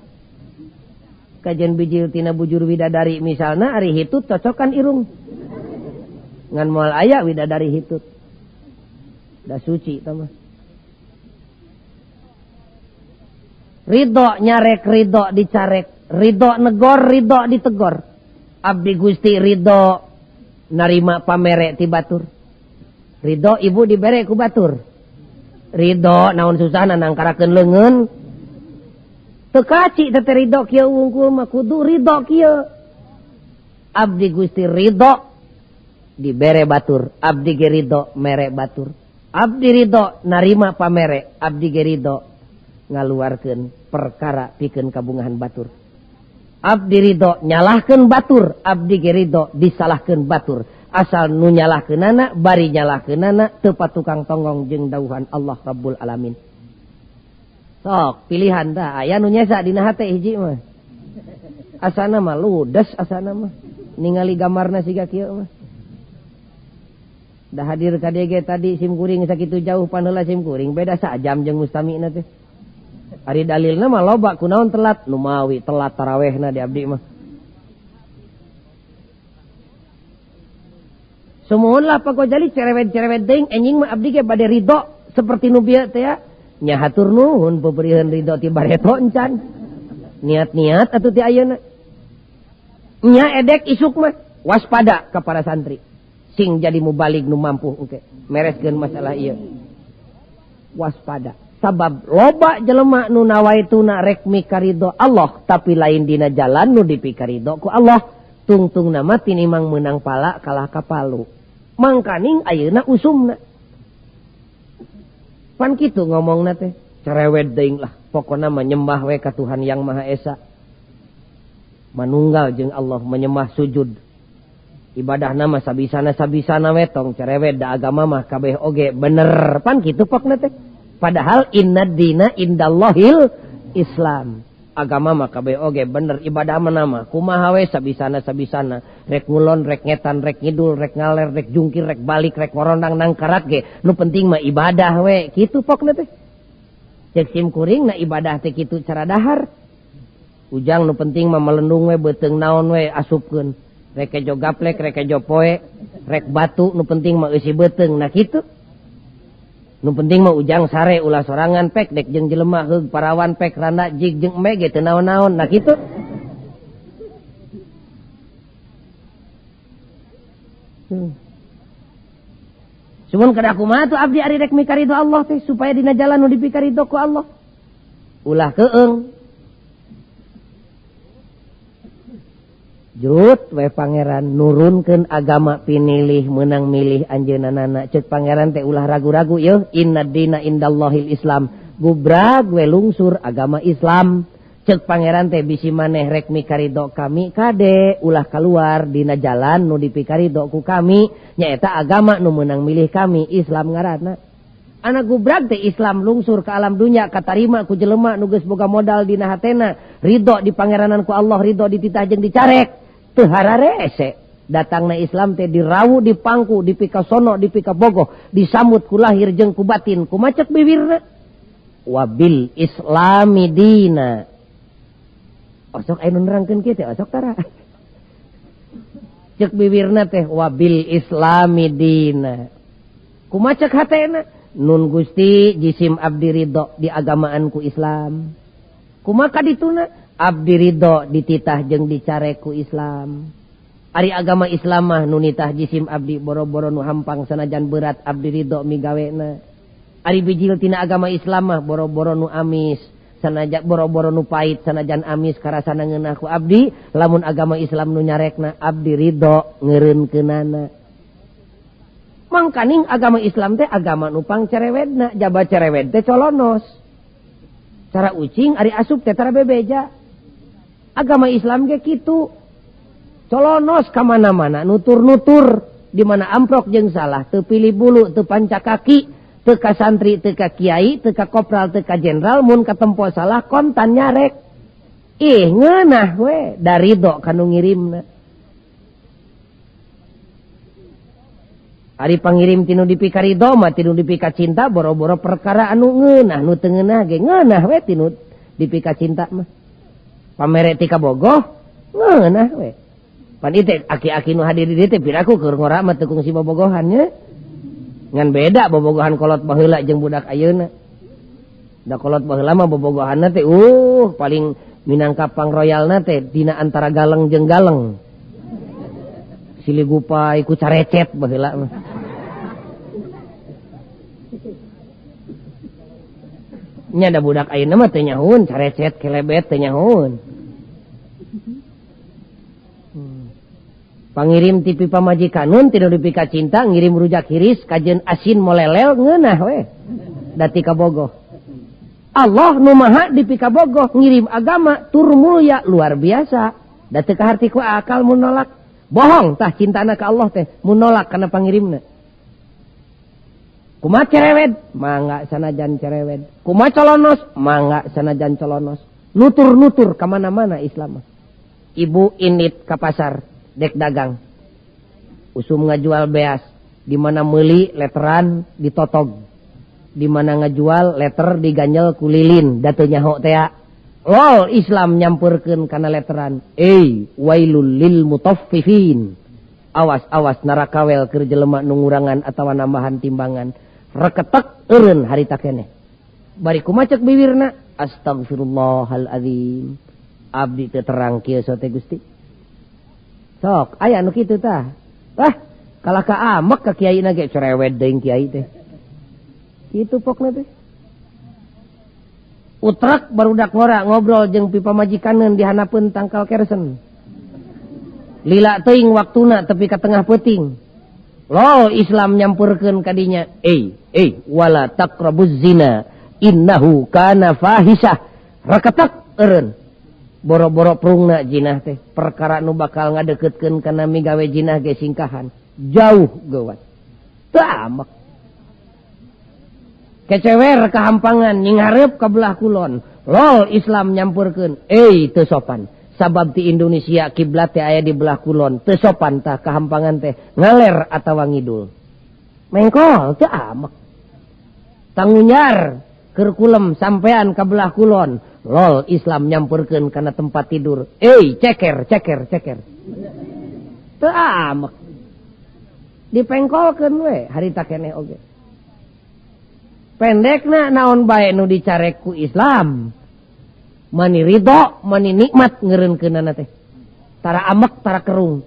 S2: Kajen bijil tina bujur widadari misalna ari hitut cocokan irung. Ngan moal aya widadari hitut. Da suci tama. Ridho nyarek ridho dicarek, ridho negor ridho ditegor. Abdi Gusti ridho narima pamere ti batur. Ridho ibu dibere ku batur. Ridho naon susahna nangkarakeun leungeun. Teu kaci teh ridho kieu wungkul mah kudu ridho kieu. Abdi Gusti ridho dibere batur, abdi ge ridho mere batur. Abdi ridho narima pamere, abdi ge ridho ngaluarkeun perkara pikeun kabungahan batur. Abdi ridho nyalahkeun batur, abdi ge ridho disalahkeun batur. Asal nu nyalahkeunana bari nyalahkeunana teu patukang tonggong jeung dauhan Allah Rabbul Alamin. Sok pilihan dah aya nu nyesa dina hate hiji mah. Asana mah ludes asana mah. Ningali gamarna siga kieu mah. Dah hadir ka DG tadi simkuring sakitu jauh paneula simkuring beda sajam jeung mustamina teh. Ari dalilna mah loba kunaon telat nu mawi telat tarawehna di abdi mah. Sumuhun lah pagojali cerewet-cerewet deing enjing mah abdi ge bade ridho seperti nu bieu teh ya. Nya hatur nuhun pabeureun ridho ti bareto encan. Niat-niat atuh ti ayeuna. Nya edek isuk mah waspada ka para santri. Sing jadi mubalik nu mampu engke mereskeun masalah ieu. Waspada. Sabab loba jelema nu nawaituna rek mikaridho Allah tapi lain dina jalan nu dipikaridho ku Allah. Tungtungna mah tinimang meunang pala kalah kapalu. Mangkaning ayeuna usumna. Pan kitu ngomongna teh. Cerewet deing lah. Pokona mah nyembah we ka Tuhan Yang Maha Esa. Manunggal jeung Allah menyembah sujud. Ibadah nama sabisana we tong cerewet da agama mah kabeh oge bener pan kitu pokna teh. Padahal innad dina indallahil Islam. Agama mah kabeh oge bener ibadah mah nama kumaha we sabisana rek ngulon rek ngetan rek ngidul rek ngaler rek jungkir rek balik rek ngorondang nang karat ge nu penting mah ibadah we kitu pokna teh. Cek simkuring na ibadah teh kitu cara dahar. Ujang nu penting mah melendung we beuteung naon we asupkeun. Rek kejo gaplek, rek kejo poe, rek batu, nu penting mah eusi beuteung, nah kitu. Nu penting mah ujang sare ulah sorangan pek, dek jeung jelema heug parawan pek randa jig jeung eme ge teu naon-naon, nah kitu. Cuman kada kumaha tuh abdi ari rek mikaridho Allah teh supaya dina jalan nu dipikaridho ku Allah. Ulah keung. Jut we pangeran nurunkeun agama pinilih meunang milih anjeunana ceuk pangeran teh ulah ragu-ragu yeuh innad dina indallahil Islam gubrag we lungsur agama Islam ceuk pangeran teh bisi maneh rek mikaridho kami kade ulah kaluar dina jalan nu dipikaridho ku kami nyaeta agama nu meunang milih kami Islam ngaranna. Anak gubrag teh Islam lungsur ke alam dunya katarima ku jelema nu geus boga modal dina hatena ridho di pangeranan ku Allah ridho dititah jeung dicarek. Teu hararese datangna Islam teh dirawu dipangku dipikasono dipikabogoh disambut ku lahir jeung ku batin ku macet bibirna wabil islami dina osok aya nu nerangkeun kieu teh osok tara Cek bibirna teh wabil islami dina. Kumaha cek hatena? Nun Gusti jisim abdi ridho di agamaanku Islam. Kumaha kadituna? Abdi ridho dititah jeung dicareku Islam. Ari agama Islam mah nu nitah jisim abdi boro-boro nu hampang sanajan berat abdi ridho migawena. Ari bijil tina agama Islam mah boro-boro nu amis sanajan boro-boro nu pait sanajan amis karasana ngeunah ku abdi. Lamun agama Islam nu nyarekna abdi ridho ngeureunkeunana. Mangkaning agama Islam teh agama nu pangcerewedna, jaba cerewed teh colonos. Cara ucing ari asup teh tara bebeja. Agama Islam ge kitu. Colonos ka mana-mana, nutur-nutur di mana amprok jeung salah, teu pilih bulu, teu panca kaki, teu ka santri, teu ka kiai, teu ka kopral, teu ka jenderal, mun katempo salah kontan nyarek. Ih, ngeunah we, da ridho kanu ngirimna. Ari pangirim tinu dipika ridho mah tinu dipika cinta boro-boro perkara anu ngeunah, nu teu ngeunah ge ngeunah we tinu dipika cinta mah. Pamere ti kabogoh ngeunah we. Pan ieu aki-aki nu hadir di dieu teh piraku keur ngora mah teu kungsi bobogohan nya. Ngan beda bobogohan kolot baheula jeung budak ayeuna. Da kolot baheula mah bobogohanna teh paling minangka pangroyalna teh dina antara galeng jeung galeng. Siligupai ku carecet baheula mah. Nya da budak ayeuna mah teu nyahoun carecet kelebet teu nyahoun. Pangirim tipi pamajikanun tinu dipika cinta ngirim rujak hiris kajen asin molelel ngeunah we. Dati kabogoh. Allah nu maha dipika bogoh ngirim agama tur mulia luar biasa. Dati kaharti ku akal mun nolak. Bohong tah cintana ka Allah teh mun nolak kana pangirimna. Kumaha cerewed? Mangga sanajan cerewed. Kumaha colonos? Mangga sanajan colonos. Nutur-nutur ka mana-mana Islam. Ibu indit ka pasar, dek dagang. Usum ngajual beas, di mana meuli letteran ditotog. Di mana ngajual letter diganjel ku lilin, da teu nyaho teh. Lol Islam nyampurkeun kana letteran. Wailul lil mutaffifin. Awas narakawel keur jelema nu ngurangan atawa nambahan timbangan. Reketek eureun harita keneh. Bari kumaha ceuk bibirna? Astagfirullahalazim. Abdi teu terang kieu sote Gusti. Sok aya anu kitu tah. Kalah ka amek ka kiai na ge cerewet deung kiai teh. Kitu pokna teh. Utrak barudak ngora ngobrol jeung pipa majikaneun dihanapeun tangkal kersen. Lila teuing waktuna tepi ka tengah peuting. Lol Islam nyampurkeun kadinya. Wala taqrabuz zina innahu kana fahisah. Reketek eureun. Boro-boro prungna jinah teh perkara nu bakal ngadeukeutkeun kana migawe jinah ge singkahan. Jauh geuwat. Teu amek. Kecewer kahampangan nying hareup ka belah kulon. Lol Islam nyampurkeun. Teu sopan. Sabab ti Indonesia kiblat teh aya di belah kulon. Teu sopan tah kahampangan teh ngaler atawa ngidul. Mengkol teu amek. Tangunyar keur kulem sampean ka belah kulon. Lol Islam nyampurkeun kana tempat tidur. Ceker. Teu amek. Dipengkolkeun we harita keneh oge. Pendekna naon bae nu dicarek ku Islam. Mani ridho, mani nikmat ngeureunkeunana teh. Tara amek, tara kerung.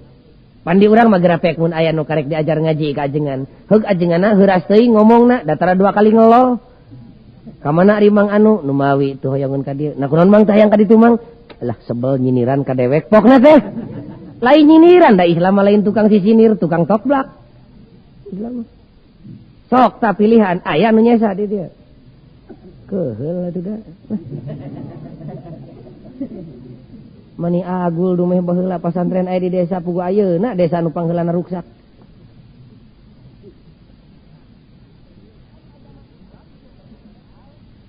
S2: Pandi urang mah gerapek mun aya nu karek diajar ngaji ka ajengan. Heug ajenganna heuras teuing ngomongna da tara 2 kali ngelol. Kamana ari Mang anu nu mawi tuh hoyangun ka dieu. Nah kunaon Mang teh hayang ka ditu Mang? Lah sebel nyiniran ka dewek pokna teh. Lain nyiniran da Islam lain tukang sisinir, tukang toplak. Islam. Sok ta pilihan aya nu nyesa di dieu. Keheul atuh da. Mani agul dumeh baheula pasantren aya di desa pugu ayeuna desa nu pangheulana ruksak.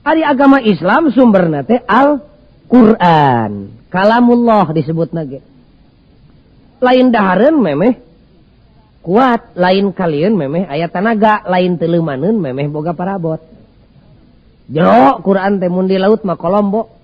S2: Ari agama Islam sumberna teh Al-Qur'an. Kalamullah disebutna ge. Lain dahareun memeh kuat, lain kalieun memeh aya tanaga, lain teu leumaneun memeh boga parabot. Jero Qur'an teh mun di laut mah Kolombo.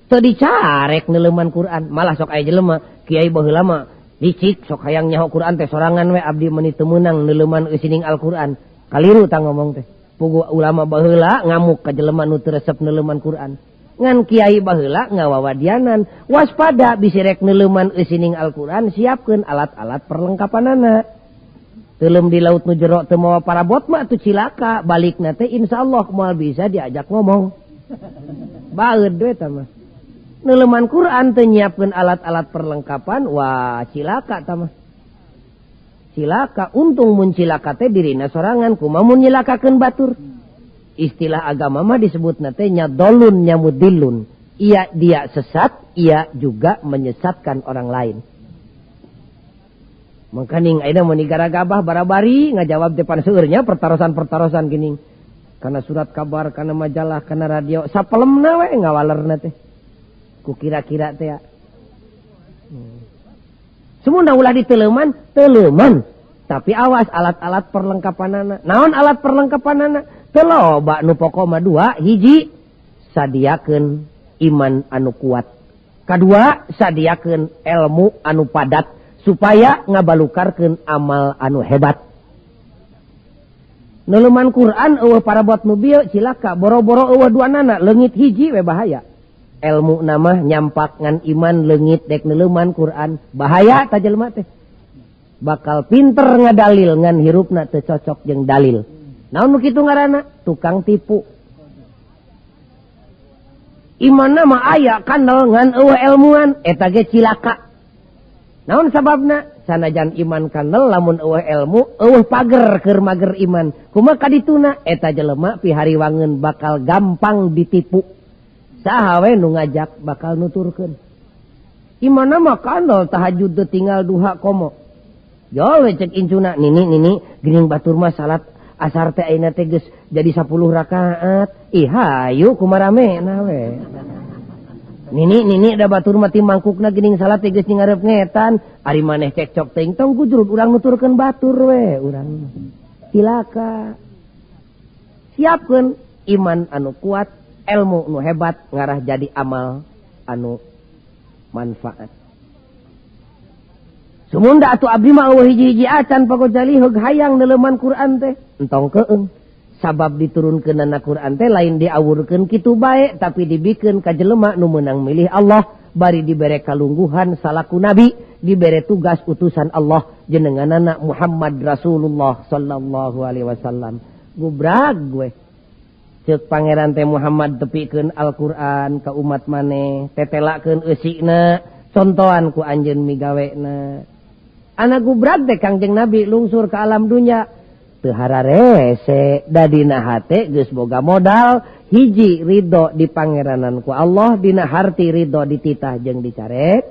S2: Teu dicarek neuleuman Qur'an, malah sok aya jelema kiai baheula mah licik sok hayang nyaho Quran teh sorangan we abdi meuni teu meunang neuleuman eusining Al-Qur'an. Kaliru tah ngomong teh. Pugu ulama baheula ngamuk ka jelema nu teu resep neuleuman Quran. Ngan kiai baheula ngawawadianan. Waspada bisi rek neuleuman eusining Al-Qur'an siapkeun alat-alat perlengkapanana. Teuleum di laut nu jero teu mawa parabot mah atuh cilaka. Balikna teh insyaallah moal bisa diajak ngomong. Baeud we tah mah. Neuleuman Quran teu nyiapkeun alat-alat perlengkapan, wah cilaka tah mah. Cilaka, untung mun cilaka teh dirina sorangan, kumaha mun nyilakakeun batur. Istilah agama mah disebutna teh nyadolun nyamudilun. Dia sesat, ia juga menyesatkan orang lain. Mangkaning ayeuna mun digara gabah barabari ngajawab depan seueurnya pertarosan-pertarosan geuning. Kana surat kabar, kana majalah, kana radio, sapelemna we ngawalerna teh. Ku kira-kira teh ya. Semua ulah diteleuman, teleuman. Tapi awas alat-alat perlengkapanana. Naon alat perlengkapanana? Teu loba nu pokok mah dua, hiji sadiakeun iman anu kuat. Kadua sadiakeun ilmu anu padat supaya ngabalukarkeun amal anu hebat. Neuleuman Quran eueuh parabot nu bieu cilaka, boro-boro eueuh duanana leungit hiji we bahaya. Ilmu nama nyampak ngan iman leungit dek neuleuman Quran bahaya ta jelema teh. Bakal pinter ngadalil ngan hirupna teu cocok jeung dalil. Naon nu kitu ngaranna? Tukang tipu. Imanna mah aya kandel ngan eueuh ilmuan eta ge cilaka. Naon sababna? Sanajan iman kandel lamun eueuh ilmu, eueuh pager keur mager iman. Kumaha kadituna? Eta jelema pihariwangeun bakal gampang ditipu. Saha we nu ngajak bakal nuturkeun. Imanna mah kandel tahajud teu tinggal duha komo. Jol we cek incuna nini geuning batur mah salat asar teh ayeuna teh geus jadi 10 rakaat. Ih hayu kumaha ramena we. Nini da batur mah ti mangkukna geuning salat teh geus ngarep ngetan, ari maneh cekcok teuing tong gujrud urang nuturkeun batur we urang. Cilaka. Siapkeun iman anu kuat, ilmu nu hebat ngarah jadi amal anu manfaat. Sumunda atuh abdi mah eueuh hiji-hiji acan pagojali heug hayang neuleuman Quran teh. Entong keung. Sabab diturunkeunana Quran teh lain diawurkeun kitu bae tapi dibikeun ka jelema nu meunang milih Allah bari dibere kalungguhan salaku nabi, dibere tugas utusan Allah jenenganana Muhammad Rasulullah sallallahu alaihi wasallam. Gubrag gue. Ceuk pangeran teh Muhammad tepikeun Al-Qur'an ka umat maneh, tetelakeun eusina, contohan ku anjeun migawena. Ana gubrag teh Kangjeng Nabi lungsur ka alam dunya. Teu hararese dadina hate geus boga modal, hiji ridho di pangeranan ku Allah, dina harti ridho dititah jeung dicarek.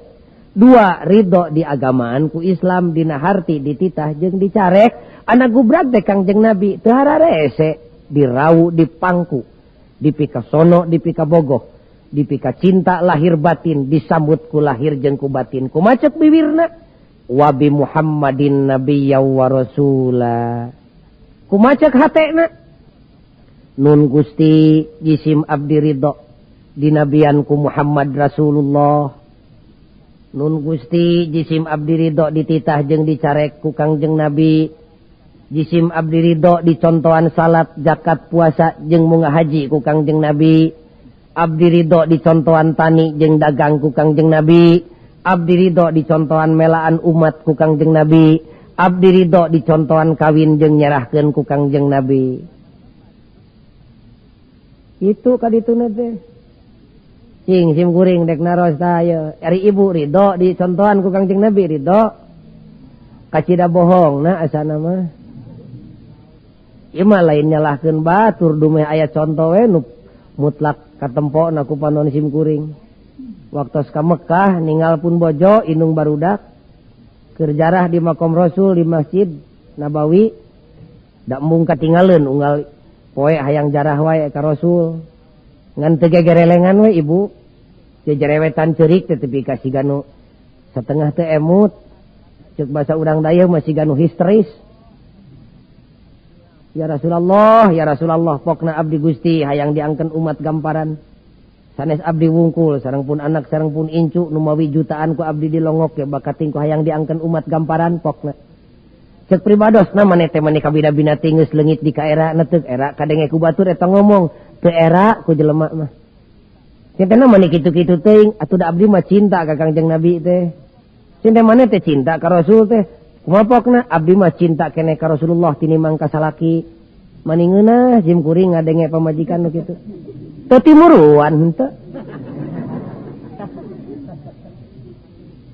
S2: Dua ridho di agamaan ku Islam, dina harti dititah jeung dicarek. Ana gubrag teh Kangjeng Nabi teu hararese dirau dipangku, dipika sono, dipika bogoh, dipika cinta lahir batin, disambut ku lahir jeung ku batin. Ku macet bibirna wa bi Muhammadin nabiyya wa rasula. Ku macet hatena nun Gusti jisim abdi ridho dinabian ku Muhammad Rasulullah. Nun Gusti jisim abdi ridho dititah jeung dicarek ku Kangjeng Nabi. Jisim abdi ridho dicontohan salat, zakat, puasa jeung munggah haji ku Kangjeng Nabi. Abdi ridho dicontohan tani jeung dagang ku Kangjeng Nabi. Abdi ridho dicontohan melaan umat ku Kangjeng Nabi. Abdi ridho dicontohan kawin jeung nyerahkeun ku Kangjeng Nabi. Itu kadituna teh. Cing sim kuring dek naros tah ye. Ari ibu ridho dicontohan ku Kangjeng Nabi ridho. Kacida bohongna asana mah. Ieu mah lain nyalahkeun batur dumeh aya conto we nu mutlak katempona ku panon sim kuring. Waktu ka Mekah ninggal pun bojo indung barudak. Keur jarah di makom Rasul di Masjid Nabawi. Da embung katinggalieun unggal poe hayang jarah wae ka Rasul. Ngan teu gegerelengan we ibu. Teu jerewetan ceurik teh tepi ka siganu setengah teu emut. Ceuk basa urang dayeuh masih ganu histeris. Ya Rasulullah, pokna abdi Gusti hayang diangkeun umat gamparan. Sanes abdi wungkul, sareng pun anak, sareng pun incu, numawi jutaan ku abdi dilongok ya bakating ku hayang diangken umat gamparan pokna. Cek pribados na maneh teh maneh kabina-bina geus leungit di ka era na teu era kadenge ku batur eta ngomong teu era ku jelema mah. Cintana maneh kitu-kitu teuing atuh da abdi mah cinta ka Kangjeng Nabi teh. Cinta maneh teh cinta ka Rasul teh. Kumaha pokna abdi mah cinta keneh ka Rasulullah tinimang ka salaki. Maningeunah jim kuring ngadenge pamajikan nu kitu. Teu timuruan henteu.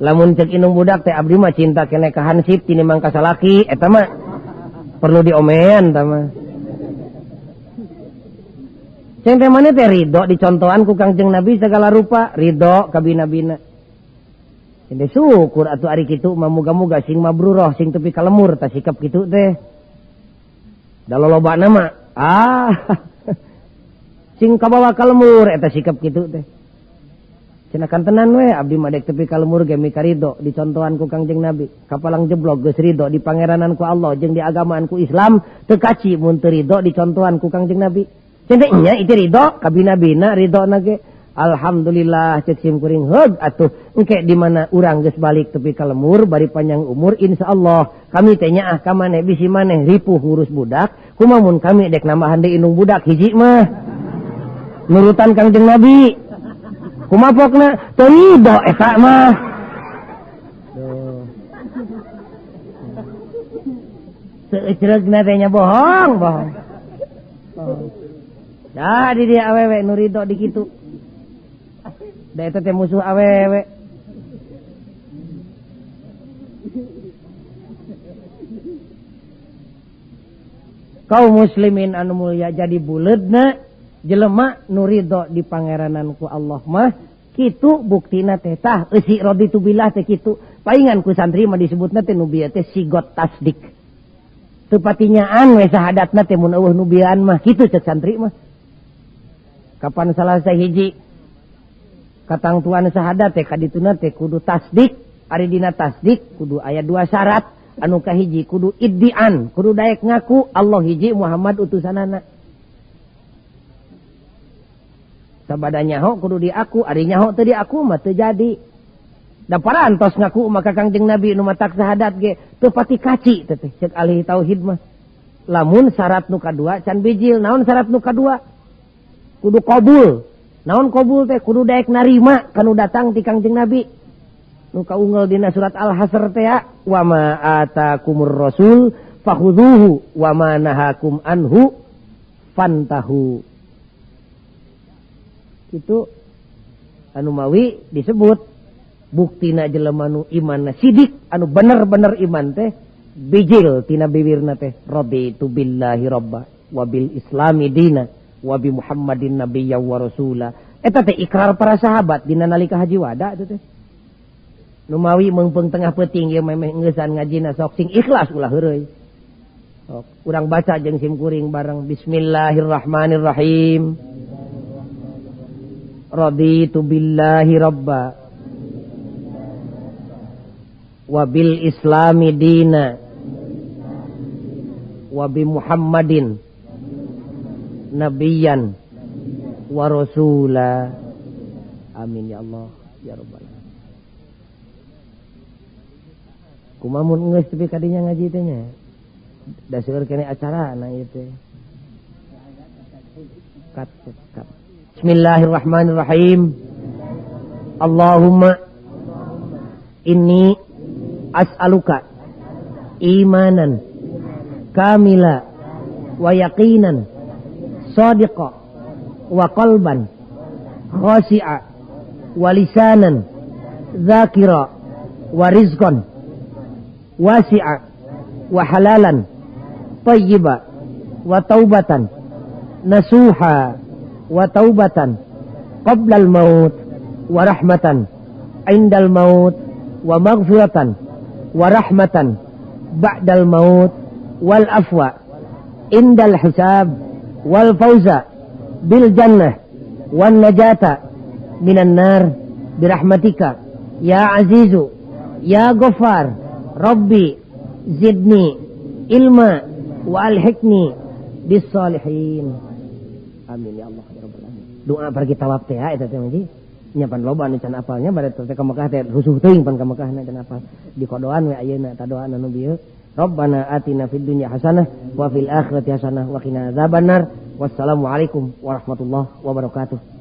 S2: Lamun cek inung budak teh abdi mah cinta keneh ka hansip tinimang ka salaki eta mah perlu diomean tah mah. Ceng teh maneh teh ridho dicontohan ku Kangjeng Nabi segala rupa, ridho ka bina-bina. Ende syukur atuh ari kitu mah muga-muga sing mabruroh sing tepi kalemur tah sikap kitu teh. Da lolobana mah sing kabawa kalemur eta sikap kitu teh. Cenakan tenan we abdi mah dek tepi kalemur ge mika ridho dicontohan ku Kangjeng Nabi. Kapalang jeblok geus ridho di pangeranan ku Allah jeung di agamaan ku Islam teu kaci mun teu ridho dicontohan ku Kangjeng Nabi. Cendeknya itu ridho kabina-bina ridho nage. Alhamdulillah cek sim kuring heug atuh engke di mana urang geus balik tepi kalemur bari panjang umur insyaallah kami teh nyaah ka maneh bisi maneh ripuh ngurus budak kumaha mun kami dek nambahan deui indung budak hiji mah nurutan Kangjeng Nabi kumaha pokna teu ridho eta mah seuceregna teh nya bohong. Dah di dia awewe nu ridho di kitu. Da eta teh musuh awewe. Kaum muslimin anu mulya jadi buleudna jelema nu ridho di pangeranan ku Allah mah kitu buktina teh tah eusi raditu billah teh kitu. Paingan ku santri mah disebutna teh nu bieu teh sigot tasdik. Teu patinyaan we sahadatna teh mun eueuh nu bieuan mah kitu cek santri mah. Kapan salah sahiji katang tuan sahadat teh kadituna teh kudu tasdik, ari dina tasdik kudu aya 2 syarat, anu kahiji kudu iddian, kudu daek ngaku Allah hiji Muhammad utusanana. Sabada nyaho kudu diaku, ari nyaho teu diaku mah teu jadi. Da parantos ngaku maka Kangjeng Nabi nu matak sahadat ge teu pati kaci teh ceuk ahli tauhid mah. Lamun syarat nu kadua can bijil, naon syarat nu kadua? Kudu qabul. Naon qabul teh kudu daek narima kanu datang ti Kangjeng Nabi. Nu kaunggal dina surat Al-Hasr teh wa ma atakumur rasul fakhudhuhu wa ma nahakum anhu fantahu. Itu anu mawi disebut buktina jelema nu imanna sidik anu bener-bener iman teh bijil tina bibirna teh raditu billahi rabba wa bil islami dina wa bi Muhammadin nabiyya wa rasula. Eta teh ikrar para sahabat dina nalika haji wada itu teh. Nu mawi meungpeung tengah peuting ieu memeh ngeusan ngajina sok sing ikhlas ulah heureuy. Sok urang baca jeung sim kuring bareng bismillahirrahmanirrahim. Raditu billahi rabba wa bil islami dina wa bi Muhammadin nabiyan wa rasula. Amin ya Allah ya rabbal alamin. Kumaha mun geus tepi kadinya ngaji teh nya. Da seueur kene acara na ieu teh. Kat. Bismillahirrahmanirrahim. Allahumma inni as'aluka imanan kamila wa yaqinan sadiqa wa qalban khashi'a wa lisanan dzakira wa rizqan wasi'a wa halalan tayyiba wa taubatan nasuha wa taubatan qabla al-maut wa rahmatan indal maut wa maghfiratan wa rahmatan ba'dal maut wal afwa indal hisab wal fawza bil jannah wan najata minan nar birahmatika ya azizu ya ghafar rabbi zidni ilma wa alhiqni bis salihin. Amin ya Allah ya rabbal alamin. doa pergi tawaf teh eta teh mah nya pan loba anu can apalnya bade teh ka Mekah teh rusuh teuing pan ka Mekah can apal di kodoan we ayeuna ta doa anu bieu Rabbana atina fid dunya hasanah wa fil akhirati hasanah wa qina adzabannar wassalamu alaikum warahmatullahi wabarakatuh.